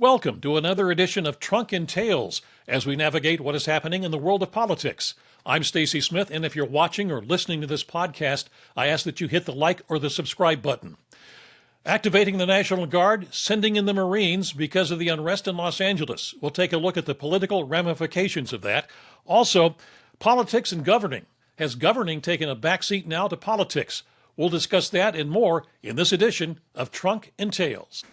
Welcome to another edition of Trunk and Tales as we navigate what is happening in the world of politics. I'm Stacy Smith, and if you're watching or listening to this podcast, I ask that you hit the like or the subscribe button. Activating the National Guard, sending in the Marines because of the unrest in Los Angeles. We'll take a look at the political ramifications of that. Also, politics and governing. Has governing taken a backseat now to politics? We'll discuss that and more in this edition of Trunk and Tales.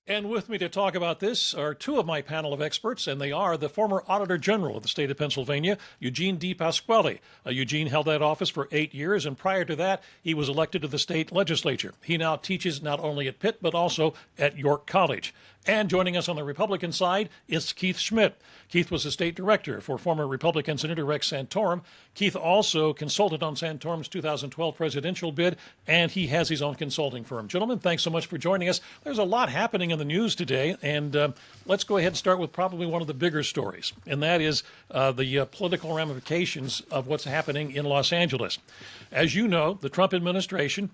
And with me to talk about this are two of my panel of experts, and they are the former Auditor General of the state of Pennsylvania, Eugene DiPasquale. Eugene held that office for 8 years, and prior to that, he was elected to the state legislature. He now teaches not only at Pitt, but also at York College. And joining us on the Republican side is Keith Schmidt. Keith was the state director for former Republican Senator Rex Santorum. Keith also consulted on Santorum's 2012 presidential bid, and he has his own consulting firm. Gentlemen, thanks so much for joining us. There's a lot happening in the news today, and let's go ahead and start with probably one of the bigger stories, and that is the political ramifications of what's happening in Los Angeles. As you know, the Trump administration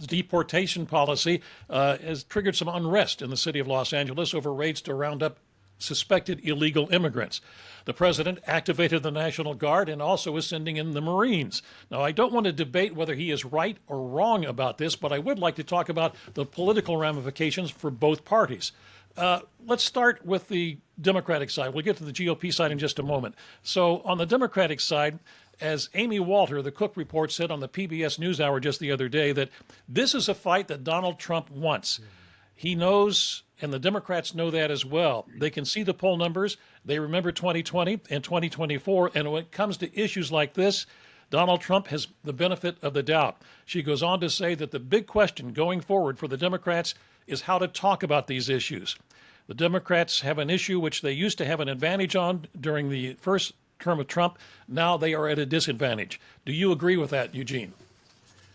deportation policy has triggered some unrest in the city of Los Angeles over raids to round up suspected illegal immigrants. The president activated the National Guard and also is sending in the Marines. Now, I don't want to debate whether he is right or wrong about this, but I would like to talk about the political ramifications for both parties. Let's start with the Democratic side. We'll get to the GOP side in just a moment. So on the Democratic side, as Amy Walter, the Cook Report, said on the PBS NewsHour just the other day, that this is a fight that Donald Trump wants. He knows, and the Democrats know that as well. They can see the poll numbers. They remember 2020 and 2024. And when it comes to issues like this, Donald Trump has the benefit of the doubt. She goes on to say that the big question going forward for the Democrats is how to talk about these issues. The Democrats have an issue which they used to have an advantage on during the first term of Trump. Now they are at a disadvantage. Do you agree with that, Eugene?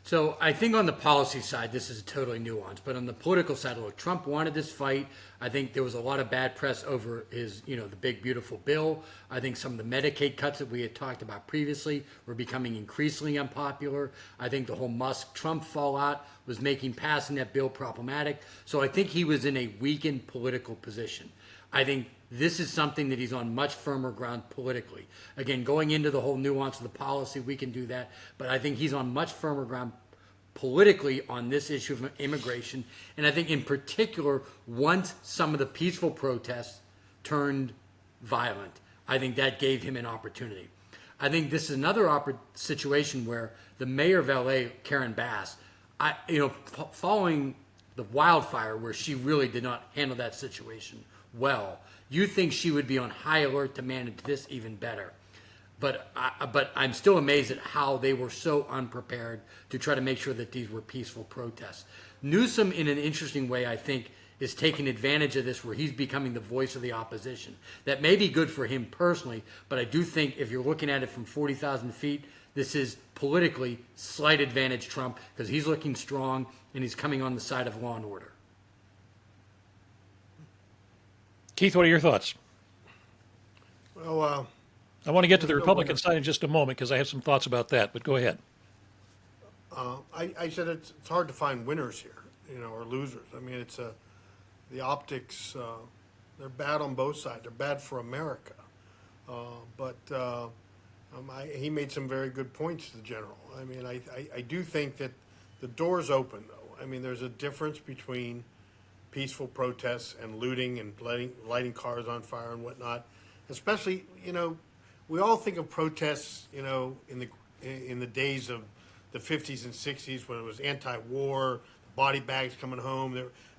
So I think on the policy side, this is totally nuanced. But on the political side, look, Trump wanted this fight. I think there was a lot of bad press over his, the big, beautiful bill. I think some of the Medicaid cuts that we had talked about previously were becoming increasingly unpopular. I think the whole Musk-Trump fallout was making passing that bill problematic. So I think he was in a weakened political position. I think this is something that he's on much firmer ground politically. Again, going into the whole nuance of the policy, we can do that. But I think he's on much firmer ground politically on this issue of immigration. And I think in particular, once some of the peaceful protests turned violent, I think that gave him an opportunity. I think this is another situation where the mayor of LA, Karen Bass, following the wildfire where she really did not handle that situation well, you think she would be on high alert to manage this even better. But I'm still amazed at how they were so unprepared to try to make sure that these were peaceful protests. Newsom, in an interesting way, I think, is taking advantage of this where he's becoming the voice of the opposition. That may be good for him personally, but I do think if you're looking at it from 40,000 feet, this is politically slight advantage Trump because he's looking strong and he's coming on the side of law and order. Keith, what are your thoughts? Well, I want to get to the Republican side in just a moment because I have some thoughts about that, but go ahead. I said it's hard to find winners here, or losers. I mean, it's the optics. They're bad on both sides. They're bad for America. He made some very good points to the general. I mean, I do think that the door's open, though. I mean, there's a difference between peaceful protests and looting and lighting cars on fire and whatnot. Especially, we all think of protests, in the days of the 50s and 60s when it was anti-war, body bags coming home.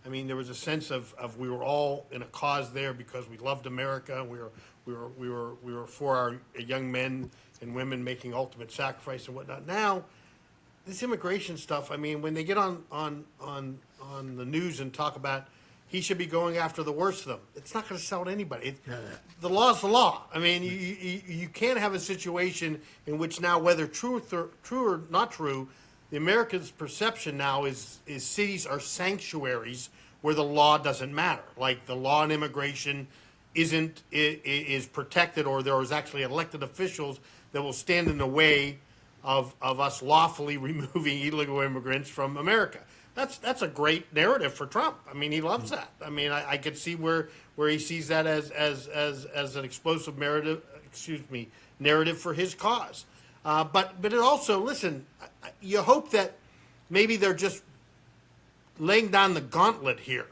There was a sense of we were all in a cause there because we loved America. We were for our young men and women making ultimate sacrifice and whatnot. Now, this immigration stuff. I mean, when they get on the news and talk about he should be going after the worst of them, it's not going to sell to anybody. The law's the law. I mean, you can't have a situation in which now, whether true or not true, the Americans' perception now is cities are sanctuaries where the law doesn't matter. Like the law on immigration is protected, or there is actually elected officials that will stand in the way of us lawfully removing illegal immigrants from America. That's a great narrative for Trump. I mean, he loves that. I mean, I could see where he sees that as an explosive narrative for his cause. But it also, listen, you hope that maybe they're just laying down the gauntlet here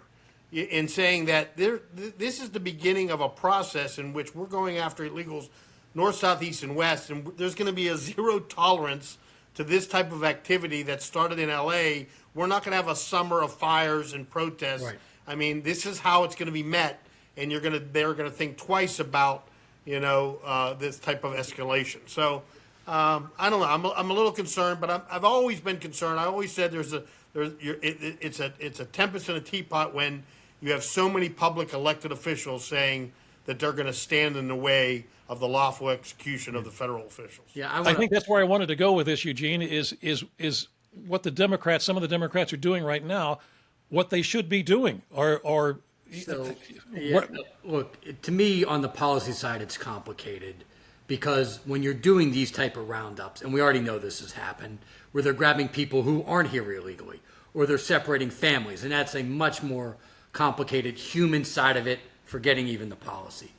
in saying that this is the beginning of a process in which we're going after illegals north, south, east, and west, and there's going to be a zero tolerance to this type of activity that started in L.A. We're not going to have a summer of fires and protests. Right. I mean, this is how it's going to be met, and they're going to think twice about this type of escalation. So I don't know. I'm a little concerned, but I've always been concerned. I always said it's a tempest in a teapot when you have so many public elected officials saying that they're going to stand in the way of the lawful execution of the federal officials. Yeah, I think that's where I wanted to go with this, Eugene, is what some of the Democrats are doing right now, what they should be doing, or So, yeah, look, to me, on the policy side, it's complicated because when you're doing these type of roundups, and we already know this has happened, where they're grabbing people who aren't here illegally, or they're separating families, and that's a much more complicated human side of it, forgetting even the policy.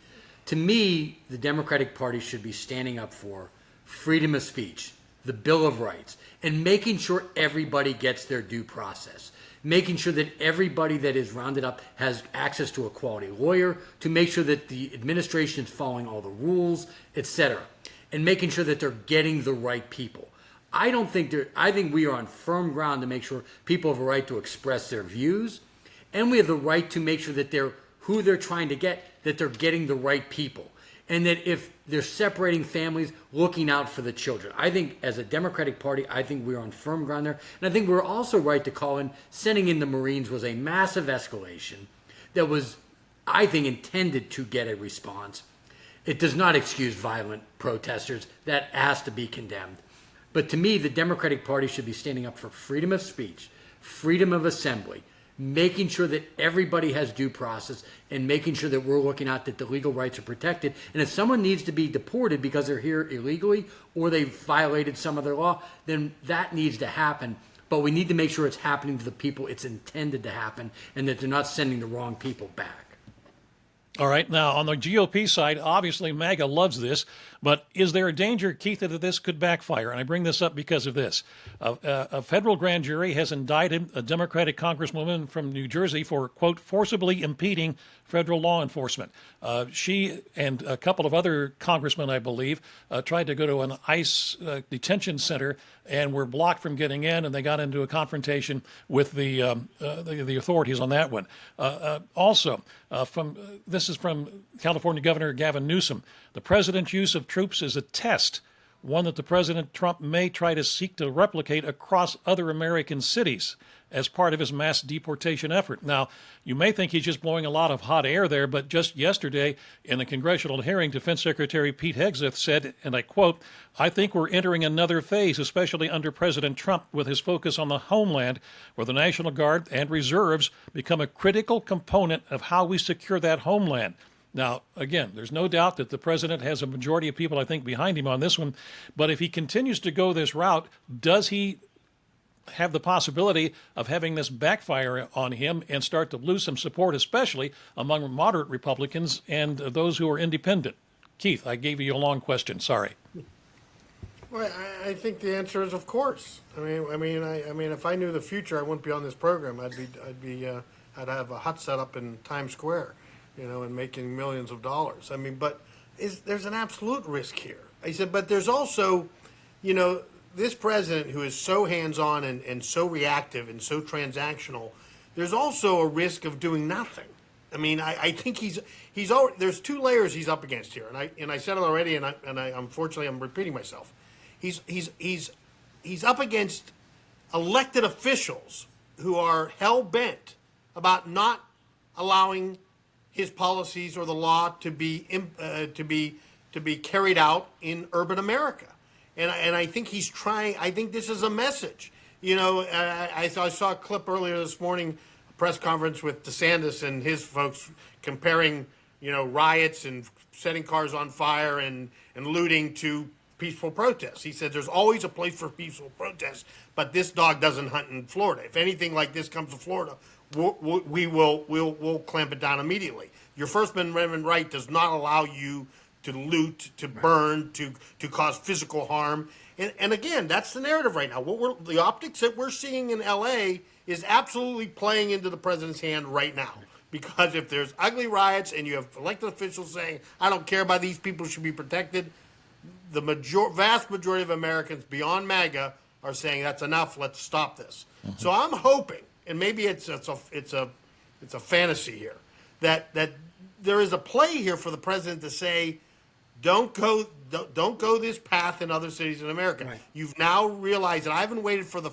To me, the Democratic Party should be standing up for freedom of speech, the Bill of Rights, and making sure everybody gets their due process. Making sure that everybody that is rounded up has access to a quality lawyer, to make sure that the administration is following all the rules, etc., and making sure that they're getting the right people. I think we are on firm ground to make sure people have a right to express their views, and we have the right to make sure that who they're trying to get, that they're getting the right people. And that if they're separating families, looking out for the children. I think as a Democratic Party, I think we're on firm ground there. And I think we're also right to call in sending in the Marines was a massive escalation that was, I think, intended to get a response. It does not excuse violent protesters. That has to be condemned. But to me, the Democratic Party should be standing up for freedom of speech, freedom of assembly, making sure that everybody has due process, and making sure that we're looking out that the legal rights are protected. And if someone needs to be deported because they're here illegally or they've violated some other law, then that needs to happen. But we need to make sure it's happening to the people it's intended to happen and that they're not sending the wrong people back. All right. Now, on the GOP side, obviously MAGA loves this, but is there a danger, Keith, that this could backfire? And I bring this up because of this. A federal grand jury has indicted a Democratic congresswoman from New Jersey for, quote, forcibly impeding federal law enforcement. She and a couple of other congressmen, I believe, tried to go to an ICE detention center and were blocked from getting in, and they got into a confrontation with the authorities on that one. This is from California Governor Gavin Newsom. The president's use of troops is a test, one that the President Trump may try to seek to replicate across other American cities as part of his mass deportation effort. Now, you may think he's just blowing a lot of hot air there, but just yesterday in a congressional hearing, Defense Secretary Pete Hegseth said, and I quote, "I think we're entering another phase, especially under President Trump, with his focus on the homeland, where the National Guard and reserves become a critical component of how we secure that homeland." Now, again, there's no doubt that the president has a majority of people, I think, behind him on this one. But if he continues to go this route, does he have the possibility of having this backfire on him and start to lose some support, especially among moderate Republicans and those who are independent? Keith, I gave you a long question. Sorry. Well, I think the answer is of course. I mean, if I knew the future, I wouldn't be on this program. I'd have a hut set up in Times Square, and making millions of dollars. I mean, but there's an absolute risk here. I said, but there's also, this president who is so hands-on and so reactive and so transactional, there's also a risk of doing nothing. I mean, I think he's already, there's two layers he's up against here, and I said it already, and I unfortunately I'm repeating myself. He's up against elected officials who are hell bent about not allowing his policies or the law to be carried out in urban America, and I think he's trying. I think this is a message. I saw a clip earlier this morning, a press conference with DeSantis and his folks comparing riots and setting cars on fire and looting to peaceful protests. He said there's always a place for peaceful protests, but this dog doesn't hunt in Florida. If anything like this comes to Florida, we'll clamp it down immediately. Your First Amendment right does not allow you to loot, to burn, to cause physical harm. And again, that's the narrative right now. The optics that we're seeing in L.A. is absolutely playing into the president's hand right now. Because if there's ugly riots and you have elected officials saying, I don't care about these people should be protected, the vast majority of Americans beyond MAGA are saying that's enough, let's stop this. Mm-hmm. So I'm hoping, and maybe it's a fantasy here, that there is a play here for the president to say, don't go this path in other cities in America. Right. You've now realized that I haven't waited for the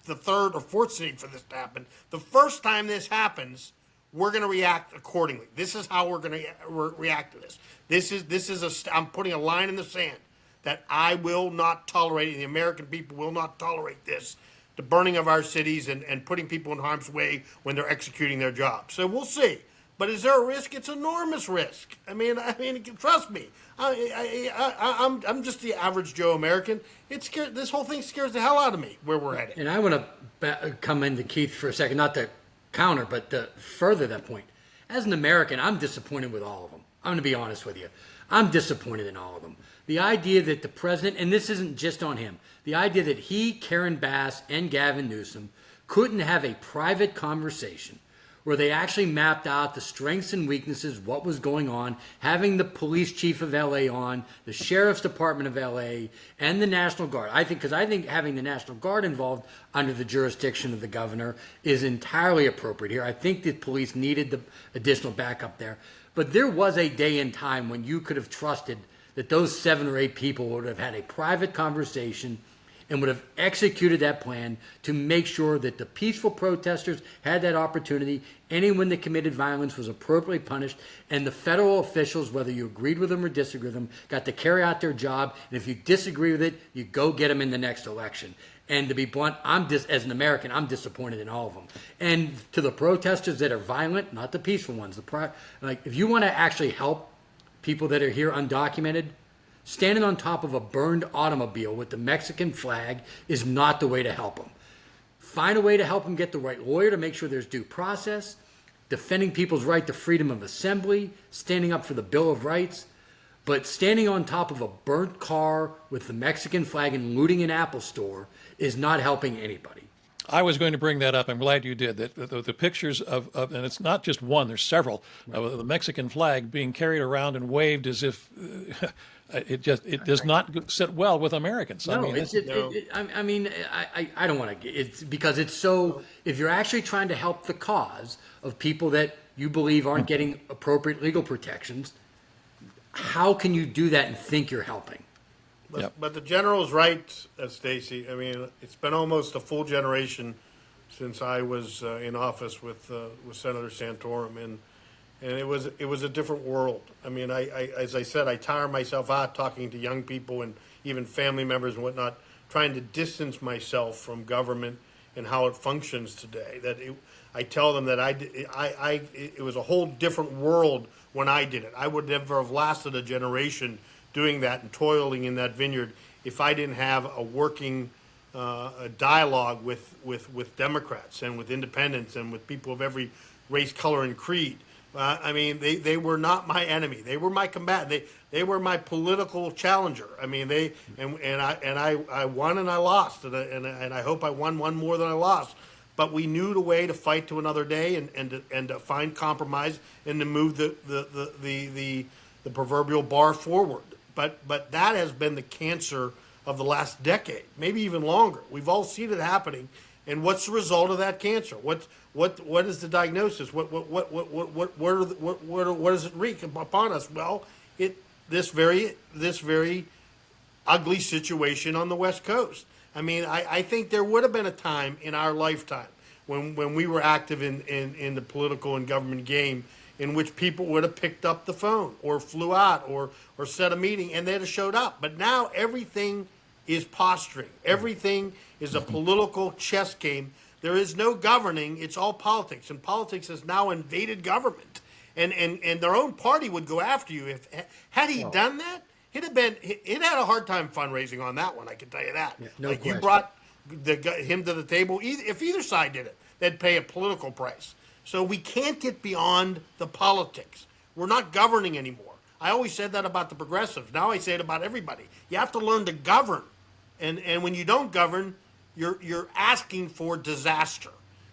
third or fourth city for this to happen. The first time this happens, we're going to react accordingly. This is how we're going to react to this. I'm putting a line in the sand that I will not tolerate, and the American people will not tolerate this, the burning of our cities and putting people in harm's way when they're executing their jobs. So we'll see. But is there a risk? It's enormous risk. I mean, trust me. I'm just the average Joe American. This whole thing scares the hell out of me where we're headed. And I want to come into Keith for a second, not to counter, but to further that point. As an American, I'm disappointed with all of them. I'm going to be honest with you. I'm disappointed in all of them. The idea that the president, and this isn't just on him, the idea that he, Karen Bass, and Gavin Newsom couldn't have a private conversation where they actually mapped out the strengths and weaknesses, what was going on, having the police chief of LA on, the sheriff's department of LA, and the National Guard. I think having the National Guard involved under the jurisdiction of the governor is entirely appropriate here. I think the police needed the additional backup there. But there was a day and time when you could have trusted that those 7 or 8 people would have had a private conversation and would have executed that plan to make sure that the peaceful protesters had that opportunity, anyone that committed violence was appropriately punished, and the federal officials, whether you agreed with them or disagreed with them, got to carry out their job, and if you disagree with it, you go get them in the next election. And to be blunt, as an American, I'm disappointed in all of them. And to the protesters that are violent, not the peaceful ones, if you want to actually help people that are here undocumented, standing on top of a burned automobile with the Mexican flag is not the way to help them. Find a way to help them get the right lawyer to make sure there's due process, defending people's right to freedom of assembly, standing up for the Bill of Rights. But standing on top of a burnt car with the Mexican flag and looting an Apple store is not helping anybody. I was going to bring that up. I'm glad you did. That the pictures of and it's not just one, there's several, of the Mexican flag being carried around and waved as if it does not sit well with Americans. No, I don't want to. It's because it's so. If you're actually trying to help the cause of people that you believe aren't getting appropriate legal protections, how can you do that and think you're helping? But the general's right, Stacy. I mean, it's been almost a full generation since I was in office with Senator Santorum, and it was a different world. I mean, I as I said, I tire myself out talking to young people and even family members and whatnot, trying to distance myself from government and how it functions today. I tell them that it was a whole different world when I did it. I would never have lasted a generation doing that and toiling in that vineyard if I didn't have a working a dialogue with Democrats and with independents and with people of every race, color, and creed. I mean, they were not my enemy. They were my combatant. They were my political challenger. I mean, I won and I lost, and I hope I won one more than I lost. But we knew the way to fight to another day and to find compromise and to move the proverbial bar forward. But that has been the cancer of the last decade, maybe even longer. We've all seen it happening, and what's the result of that cancer? What is the diagnosis? What does it wreak upon us? Well, this very ugly situation on the West Coast. I mean, I think there would have been a time in our lifetime when we were active in the political and government game in which people would have picked up the phone or flew out or set a meeting and they'd have showed up. But now everything is posturing. Everything is a political chess game. There is no governing. It's all politics. And politics has now invaded government. And their own party would go after you. Had he done that, it had a hard time fundraising on that one. I can tell you that. Yeah, no like question. you brought him to the table. If either side did it, they'd pay a political price. So we can't get beyond the politics. We're not governing anymore. I always said that about the progressives. Now I say it about everybody. You have to learn to govern, and when you don't govern, you're asking for disaster,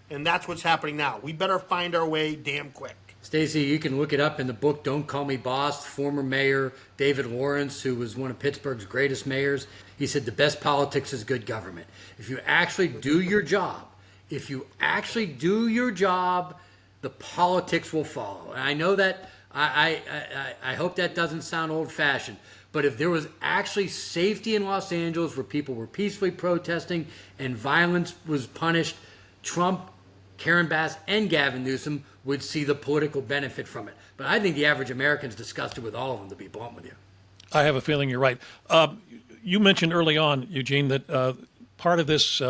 and that's what's happening now. We better find our way damn quick. Stacey, you can look it up in the book Don't Call Me Boss. Former mayor David Lawrence, who was one of Pittsburgh's greatest mayors, he said the best politics is good government. If you actually do your job, the politics will follow. And I know that I hope that doesn't sound old-fashioned, but if there was actually safety in Los Angeles where people were peacefully protesting and violence was punished, Trump, Karen Bass, and Gavin Newsom would see the political benefit from it. But I think the average American's disgusted with all of them, to be blunt with you. I have a feeling you're right. You mentioned early on, Eugene, that part of this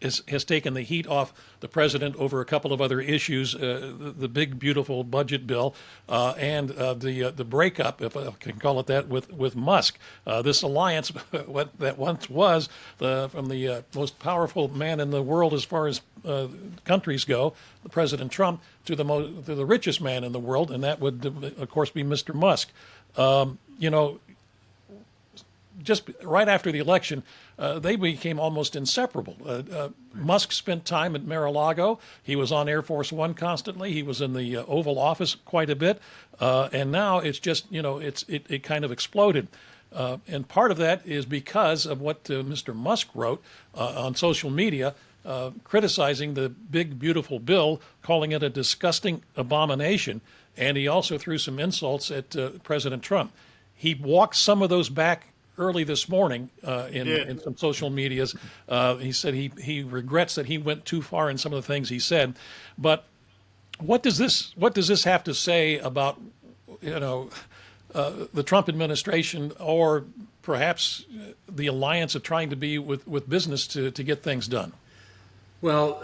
has taken the heat off the president over a couple of other issues, the big, beautiful budget bill and the breakup, if I can call it that, with Musk. This alliance that once was from the most powerful man in the world as far as countries go, President Trump, to the richest man in the world, and that would, of course, be Mr. Musk. Just right after the election, they became almost inseparable. Musk spent time at Mar-a-Lago. He was on Air Force One constantly. He was in the Oval Office quite a bit. And now it's just, it kind of exploded. And part of that is because of what Mr. Musk wrote on social media, criticizing the big, beautiful bill, calling it a disgusting abomination. And he also threw some insults at President Trump. He walked some of those back early this morning in some social medias. He said he regrets that he went too far in some of the things he said. But what does this have to say about the Trump administration, or perhaps the alliance of trying to be with business to get things done? Well,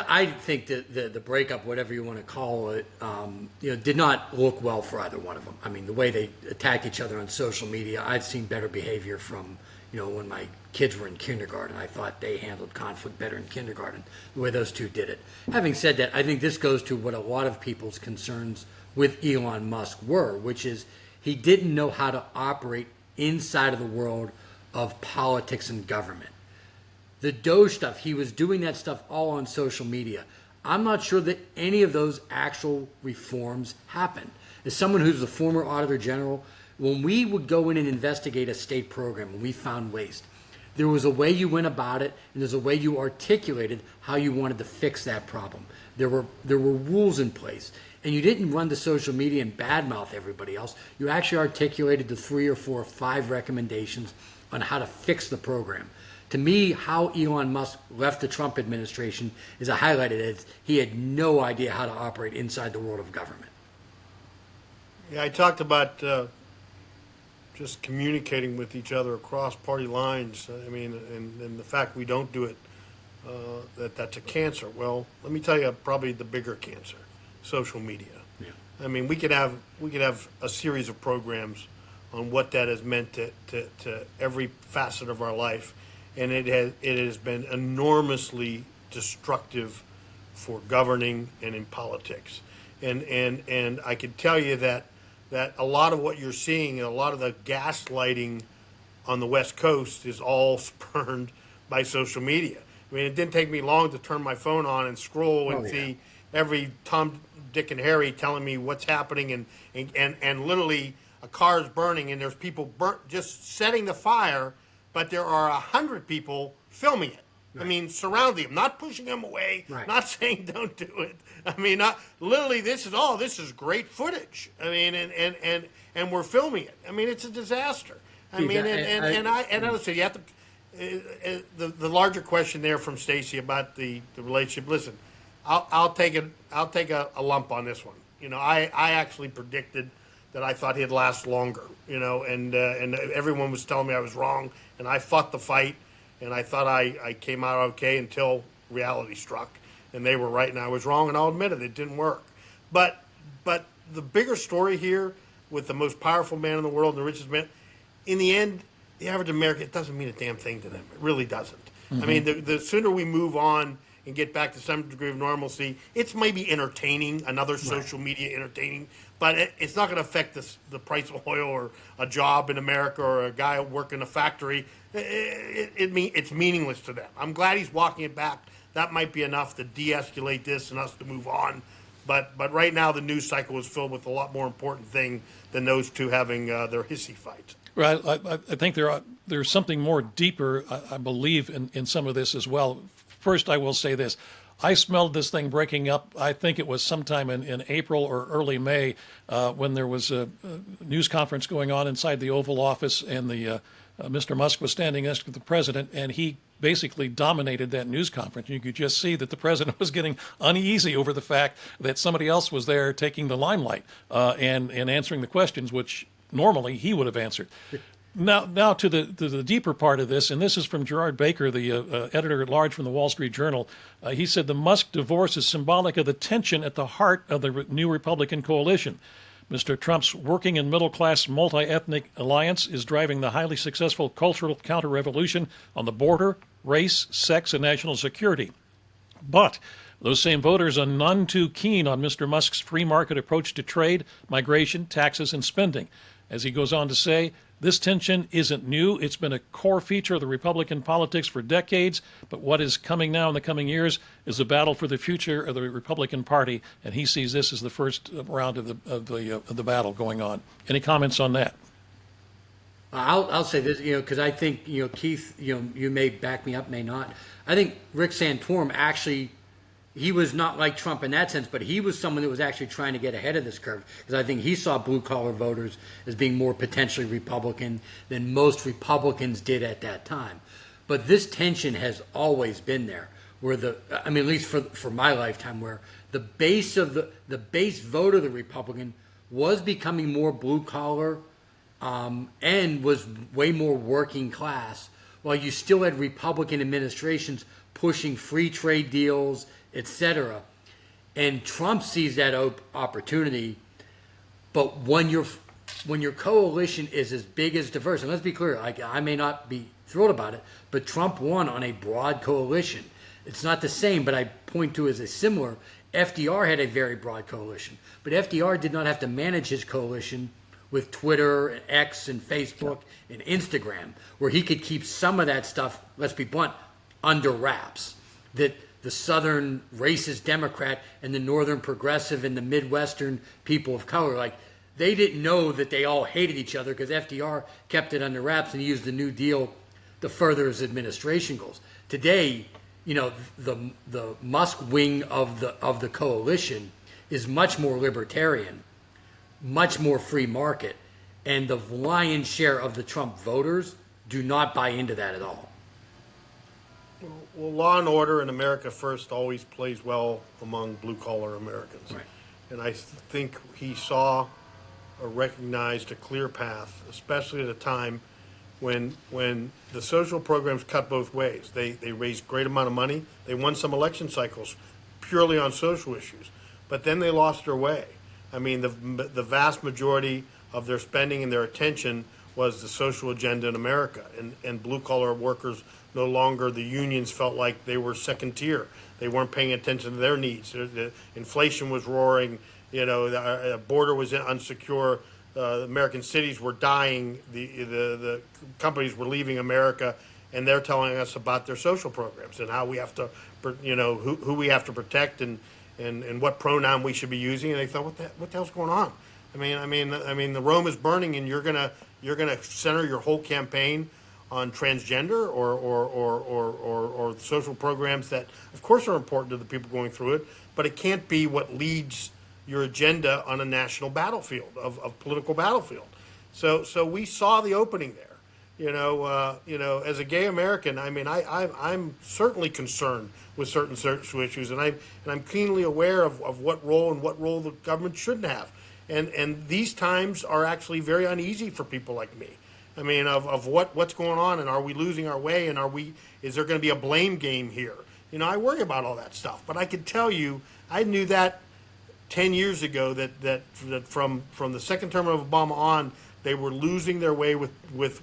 I think that the breakup, whatever you want to call it, did not look well for either one of them. I mean, the way they attack each other on social media, I've seen better behavior from, when my kids were in kindergarten. I thought they handled conflict better in kindergarten, the way those two did it. Having said that, I think this goes to what a lot of people's concerns with Elon Musk were, which is he didn't know how to operate inside of the world of politics and government. The Doge stuff, he was doing that stuff all on social media. I'm not sure that any of those actual reforms happened. As someone who's a former auditor general, when we would go in and investigate a state program and we found waste, there was a way you went about it, and there's a way you articulated how you wanted to fix that problem. There were rules in place, and you didn't run to social media and badmouth everybody else. You actually articulated the 3 or 4 or 5 recommendations on how to fix the program. To me, how Elon Musk left the Trump administration is highlighted as he had no idea how to operate inside the world of government. Yeah, I talked about just communicating with each other across party lines. I mean, and the fact we don't do it, that's a cancer. Well, let me tell you, probably the bigger cancer, social media. Yeah. I mean, we could have a series of programs on what that has meant to every facet of our life. And it has been enormously destructive for governing and in politics. And I can tell you that a lot of what you're seeing, a lot of the gaslighting on the West Coast is all spurned by social media. I mean, it didn't take me long to turn my phone on and scroll and see every Tom, Dick, and Harry telling me what's happening, and literally a car is burning and there's people just setting the fire, but there are 100 people filming it. Right. I mean, surrounding them, not pushing them away, not saying don't do it. I mean, literally, this is great footage. I mean, and we're filming it. I mean, it's a disaster. I mean, I would say you have to. The larger question there from Stacey about the relationship. Listen, I'll take a lump on this one. I actually predicted that I thought he'd last longer. And everyone was telling me I was wrong. And I fought the fight, and I thought I came out okay until reality struck, and they were right and I was wrong, and I'll admit it didn't work. But the bigger story here with the most powerful man in the world and the richest man, in the end, the average American, it doesn't mean a damn thing to them. It really doesn't. I mean, the sooner we move on and get back to some degree of normalcy, it's maybe entertaining, another social media entertaining, but it's not going to affect the price of oil or a job in America or a guy working a factory. It's meaningless to them. I'm glad he's walking it back. That might be enough to de-escalate this and us to move on. But right now, the news cycle is filled with a lot more important thing than those two having their hissy fights. Right. I think there's something more deeper, I believe, in some of this as well. First, I will say this. I smelled this thing breaking up, I think it was sometime in April or early May, when there was a news conference going on inside the Oval Office, and Mr. Musk was standing next to the president, and he basically dominated that news conference. You could just see that the president was getting uneasy over the fact that somebody else was there taking the limelight and answering the questions, which normally he would have answered. Now to the deeper part of this, and this is from Gerard Baker, the editor-at-large from the Wall Street Journal. He said the Musk divorce is symbolic of the tension at the heart of the new Republican coalition. Mr. Trump's working and middle-class multi-ethnic alliance is driving the highly successful cultural counter-revolution on the border, race, sex, and national security. But those same voters are none too keen on Mr. Musk's free market approach to trade, migration, taxes, and spending. As he goes on to say, this tension isn't new. It's been a core feature of the Republican politics for decades. But what is coming now in the coming years is a battle for the future of the Republican Party, and he sees this as the first round of the battle going on. Any comments on that? I'll say this, because I think, Keith, you may back me up, may not. I think Rick Santorum actually, he was not like Trump in that sense, but he was someone that was actually trying to get ahead of this curve, because I think he saw blue-collar voters as being more potentially Republican than most Republicans did at that time. But this tension has always been there, where at least for my lifetime, where the base of the base vote of the Republican was becoming more blue-collar and was way more working class, while you still had Republican administrations pushing free trade deals, etc. And Trump sees that opportunity. But when your coalition is as big as diverse, and let's be clear, I may not be thrilled about it, but Trump won on a broad coalition. It's not the same, but I point to as a similar. FDR had a very broad coalition, but FDR did not have to manage his coalition with Twitter and X and Facebook and Instagram, where he could keep some of that stuff, let's be blunt, under wraps. That the Southern racist Democrat and the Northern progressive and the Midwestern people of color, they didn't know that they all hated each other, because FDR kept it under wraps and he used the New Deal to further his administration goals. Today, the Musk wing of the coalition is much more libertarian, much more free market, and the lion's share of the Trump voters do not buy into that at all. Well, law and order in America first always plays well among blue-collar Americans. Right. And I think he saw or recognized a clear path, especially at a time when the social programs cut both ways. They raised great amount of money. They won some election cycles purely on social issues. But then they lost their way. I mean, the vast majority of their spending and their attention was the social agenda in America. And blue-collar workers no longer, the unions felt like they were second tier. They weren't paying attention to their needs. The inflation was roaring. The border was unsecure. American cities were dying. The companies were leaving America, and they're telling us about their social programs and how we have to, who we have to protect and what pronoun we should be using. And they thought, what the hell's going on? I mean, the Rome is burning, and you're gonna center your whole campaign on transgender or social programs that, of course, are important to the people going through it, but it can't be what leads your agenda on a national battlefield of political battfield. So we saw the opening there. As a gay American, I'm certainly concerned with certain social issues, and I'm keenly aware of what role the government shouldn't have. And these times are actually very uneasy for people like me. I mean, of what's going on, and are we losing our way, and is there going to be a blame game here? I worry about all that stuff. But I can tell you, I knew that 10 years ago that from the second term of Obama on, they were losing their way with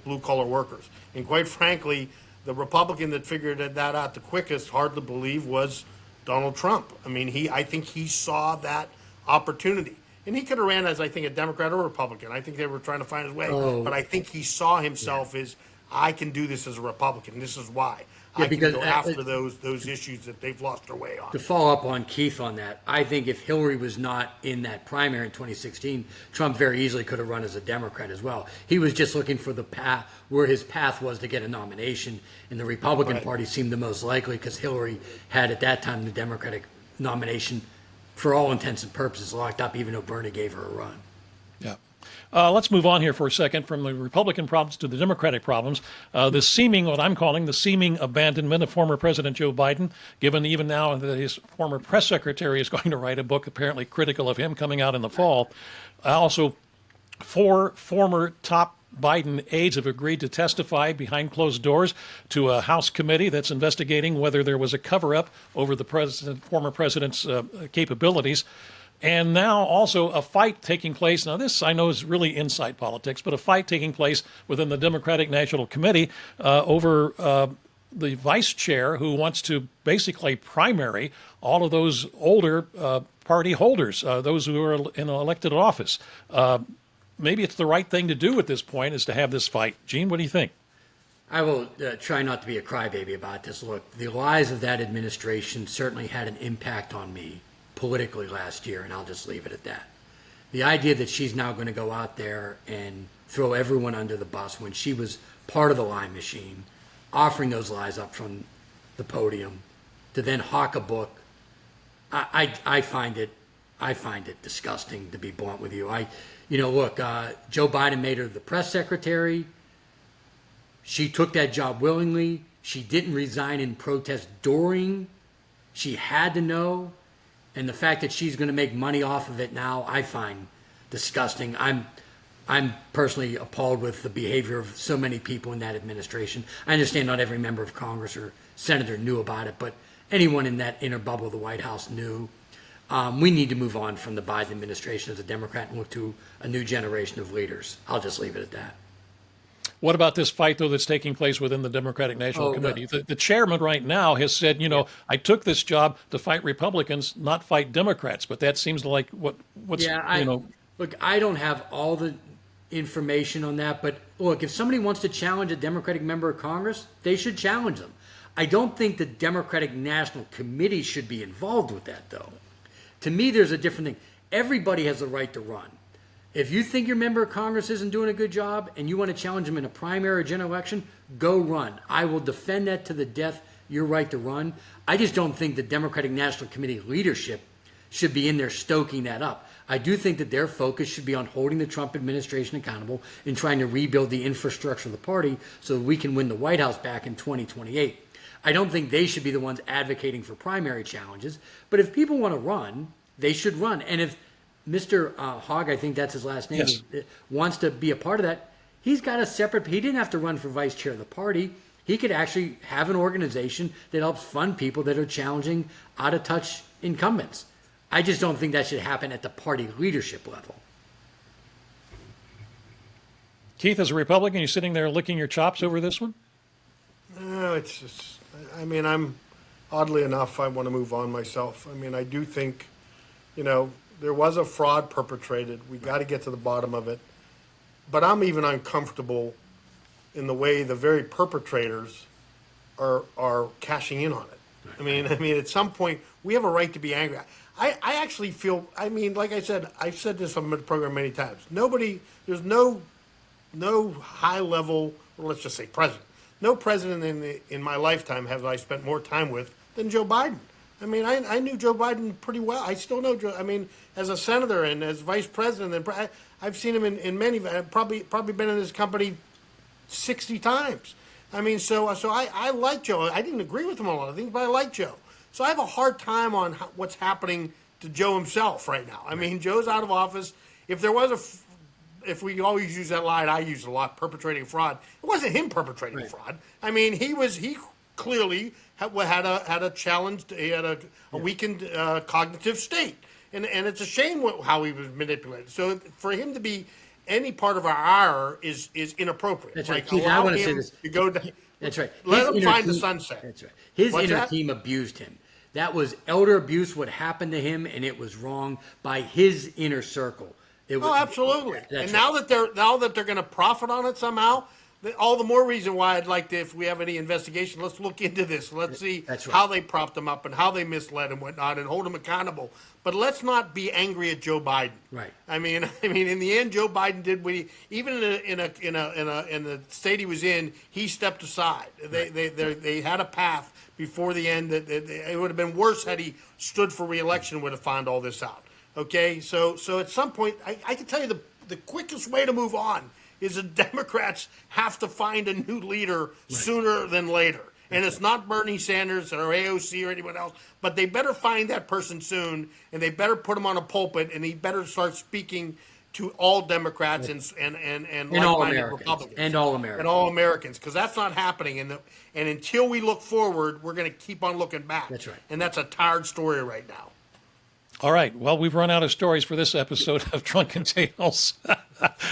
blue collar workers. And quite frankly, the Republican that figured that out the quickest, hard to believe, was Donald Trump. I mean, I think he saw that opportunity. And he could have ran as, I think, a Democrat or Republican. I think they were trying to find his way. But I think he saw himself as, I can do this as a Republican. This is why. I can go after those issues that they've lost their way on. To follow up on Keith on that, I think if Hillary was not in that primary in 2016, Trump very easily could have run as a Democrat as well. He was just looking for the path where his path was to get a nomination, and the Republican Party seemed the most likely because Hillary had at that time the Democratic nomination for all intents and purposes locked up, even though Bernie gave her a run. Yeah. Let's move on here for a second from the Republican problems to the Democratic problems. What I'm calling the seeming abandonment of former President Joe Biden, given even now that his former press secretary is going to write a book apparently critical of him coming out in the fall. Also, 4 former top Biden aides have agreed to testify behind closed doors to a House committee that's investigating whether there was a cover-up over the former president's capabilities. And now also a fight taking place. Now, this I know is really inside politics, but a fight taking place within the Democratic National Committee over the vice chair who wants to basically primary all of those older party holders, those who are in elected office. Maybe it's the right thing to do at this point is to have this fight. Gene, what do you think? I will try not to be a crybaby about this. Look, the lies of that administration certainly had an impact on me politically last year, and I'll just leave it at that. The idea that she's now going to go out there and throw everyone under the bus when she was part of the lie machine, offering those lies up from the podium, to then hawk a book, I find it disgusting, to be blunt with you. Look, Joe Biden made her the press secretary. She took that job willingly. She didn't resign in protest during. She had to know. And the fact that she's going to make money off of it now, I find disgusting. I'm personally appalled with the behavior of so many people in that administration. I understand not every member of Congress or senator knew about it, but anyone in that inner bubble of the White House knew. We need to move on from the Biden administration as a Democrat and look to a new generation of leaders. I'll just leave it at that. What about this fight, though, that's taking place within the Democratic National Committee? The chairman right now has said, I took this job to fight Republicans, not fight Democrats. But that seems like Look, I don't have all the information on that. But look, if somebody wants to challenge a Democratic member of Congress, they should challenge them. I don't think the Democratic National Committee should be involved with that, though. To me, there's a different thing. Everybody has the right to run. If you think your member of Congress isn't doing a good job and you want to challenge them in a primary or general election, go run. I will defend that to the death, your right to run. I just don't think the Democratic National Committee leadership should be in there stoking that up. I do think that their focus should be on holding the Trump administration accountable and trying to rebuild the infrastructure of the party so that we can win the White House back in 2028. I don't think they should be the ones advocating for primary challenges. But if people want to run, they should run. And if Mr. Hogg, I think that's his last name, yes, wants to be a part of that, he's got a separate, he didn't have to run for vice chair of the party. He could actually have an organization that helps fund people that are challenging out-of-touch incumbents. I just don't think that should happen at the party leadership level. Keith, as a Republican, you sitting there licking your chops over this one? No, it's just, I'm, oddly enough, I want to move on myself. I do think, there was a fraud perpetrated. We got to get to the bottom of it. But I'm even uncomfortable in the way the very perpetrators are cashing in on it. At some point, we have a right to be angry. I actually feel, like I said, I've said this on the program many times. There's no high level, well, let's just say president. No president in my lifetime have I spent more time with than Joe Biden. I knew Joe Biden pretty well. I still know Joe. As a senator and as vice president, I've seen him in many. I've probably been in his company 60 times. So I like Joe. I didn't agree with him on a lot of things, but I like Joe. So I have a hard time on what's happening to Joe himself right now. Joe's out of office. If there was if we always use that line, I use a lot, perpetrating fraud. It wasn't him perpetrating fraud. He clearly had a challenged, he had a weakened cognitive state. And it's a shame how he was manipulated. So for him to be any part of our ire is inappropriate. That's right. Like, Keith, I allow want to say him this. to go down. That's right. Let His him inner find the team- sunset. That's right. His What's inner that? team abused him. That was elder abuse. What happened to him, and it was wrong by his inner circle. It was, Oh, absolutely. That's And right. now that they're going to profit on it somehow, all the more reason why I'd like to, if we have any investigation, let's look into this. Let's see That's right. how they propped him up and how they misled and whatnot, and hold him accountable. But let's not be angry at Joe Biden. Right. I mean, in the end, Joe Biden did what he, even in the state he was in, he stepped aside. They had a path before the end that it would have been worse had he stood for re-election. Would have found all this out. Okay, so at some point, I can tell you the quickest way to move on is the Democrats have to find a new leader sooner than later. And it's not Bernie Sanders or AOC or anyone else, but they better find that person soon, and they better put him on a pulpit, and he better start speaking to all Democrats and all like-minded Americans. Republicans. And all Americans. And all Americans, because that's not happening. And until we look forward, we're going to keep on looking back. That's right. And that's a tired story right now. All right. Well, we've run out of stories for this episode of Drunken Tales.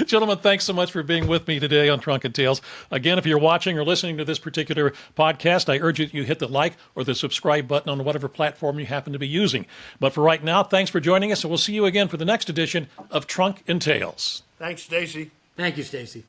Gentlemen, thanks so much for being with me today on Drunken Tales. Again, if you're watching or listening to this particular podcast, I urge you hit the like or the subscribe button on whatever platform you happen to be using. But for right now, thanks for joining us, and we'll see you again for the next edition of Drunken Tales. Thanks, Stacy. Thank you, Stacy.